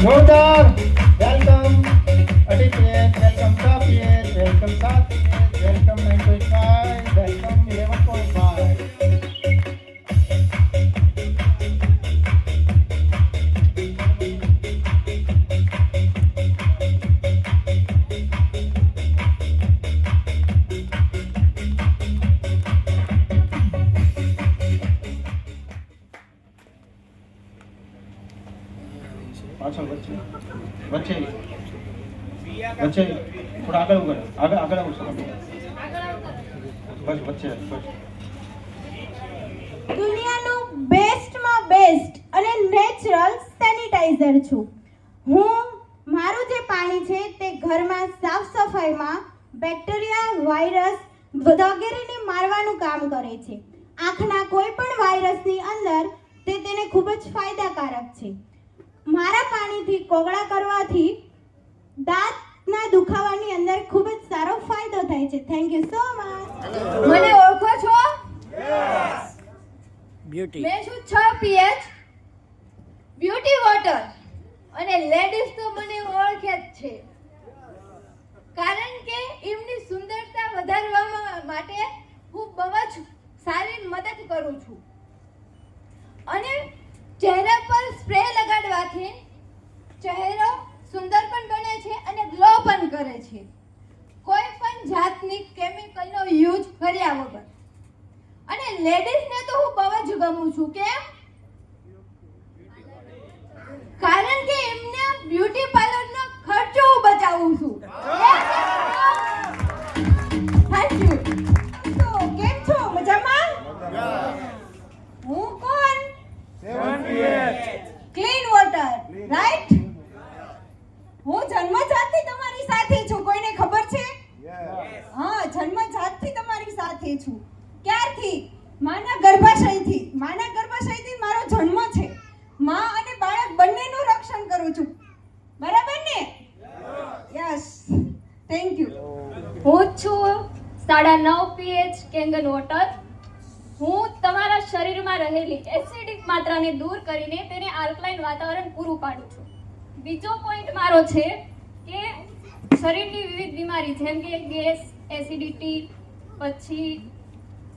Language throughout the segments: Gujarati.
જોરદાર વેલકમ અડિપિયત, વેલકમ સાપિયત, વેલકમ સાપિયત, વેલકમ 9.5, વેલકમ 11.5. પાછળ વચ્ચે વચ્ચે વચ્ચે થોડા આગળ ઉગર આગળ આગળ આવું શકો બસ વચ્ચે બસ. દુનિયાનું બેસ્ટમાં બેસ્ટ અને નેચરલ સેનિટાઈઝર છું હું. મારું જે પાણી છે તે ઘરમાં સાફ સફાઈમાં બેક્ટેરિયા, વાયરસ વગેરેને મારવાનું કામ કરે છે. આંખના કોઈ પણ વાયરસની અંદર તેને ખૂબ જ ફાયદાકારક છે. મારા પાણીથી કોગળા કરવાથી દાંતના દુખાવાની અંદર ખૂબ જ સારો ફાયદો થાય છે. Thank you so much. મને ઓળખો છો? બ્યુટી. મેં છું 6 પીએચ બ્યુટી વોટર અને લેડીઝ તો મને ઓળખે જ છે, કારણ કે એમની સુંદરતા વધારવા માટે હું બહુ જ સારી મદદ કરું છું. અને ચહેરા પર સ્પ્રે લગાડવાથી ચહેરો સુંદર પણ બને છે અને ગ્લો પણ કરે છે, કોઈ પણ જાતની કેમિકલનો યુઝ કર્યા વગર. અને લેડીઝને તો હું બહુ જ ગમું છું. કેમ? કારણ કે એમને બ્યુટી પાર્લરનો ખર્ચો હું બચાવું છું. Thank you. તો કેમ છો? મજામાં? હું કોણ? Clean water, right? હું જન્મજાતથી તમારી સાથે છું. કોઈને ખબર છે? હા, જન્મજાતથી તમારી સાથે છું. ક્યારથી? માના ગર્ભાશયથી. માના ગર્ભાશયથી મારો જન્મ છે. માં અને બાળક બંનેનું રક્ષણ કરું છું. બરાબર ને? યસ. Thank you. હું છું 9.5 પીએચ કેંગન વોટર. હું તમારા શરીરમાં રહેલી એસિડિક માત્રાને દૂર કરીને તેને આલ્કલાઇન વાતાવરણ પૂરું પાડું છું. બીજો પોઈન્ટ મારો છે કે શરીરની વિવિધ બીમારી જેમ કે ગેસ, એસિડિટી, પછી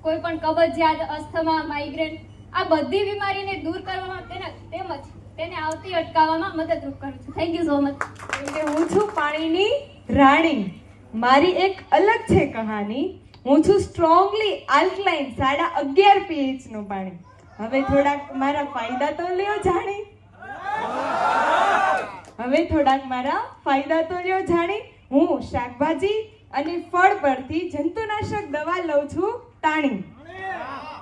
કોઈ પણ કબજિયાત, અસ્થમા, માઇગ્રેન, આ બધી બીમારીને દૂર કરવામાં તેમજ તેને આવતી અટકાવવામાં મદદરૂપ કરું છું. Thank you so much. હું છું પાણીની રાણી. મારી એક અલગ છે કહાની. હું છું સ્ટ્રોંગલી આલ્કલાઇન 11.5 pH નું પાણી. હવે થોડાક મારા ફાયદા તો લ્યો જાણી. હું શાકભાજી અને ફળ પરથી જંતુનાશક દવા લઉં છું તાણી.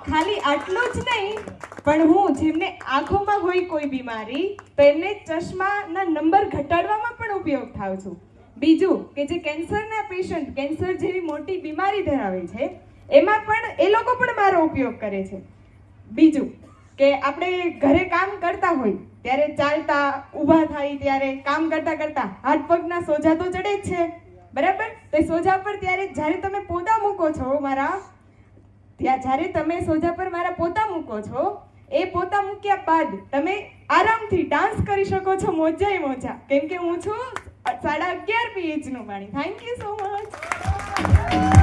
ખાલી આટલું જ નહીં, પણ હું જેમને આંખોમાં હોય કોઈ બીમારી તો એમને ચશ્માના નંબર ઘટાડવામાં પણ ઉપયોગ થાઉં છું. બીજું કે જે કેન્સરના પેશન્ટ, કેન્સર જેવી મોટી બીમારી ધરાવે છે, એમાં પણ એ લોકો પણ મારો ઉપયોગ કરે છે. બીજું કે આપણે ઘરે કામ કરતા હોય ત્યારે ચાલતા ઊભા થાય ત્યારે કામ કરતા કરતા હાથ પગના સોજા તો ચડે જ છે, બરાબર? તો સોજા પર ત્યારે જ્યારે તમે પોતા મૂકો છો મારા પોતા મૂકો છો, એ પોતા મૂક્યા બાદ તમે આરામથી ડાન્સ કરી શકો છો મોજા મોજા, કેમ કે હું છું 11.5 pH નું પાણી. Thank you so much.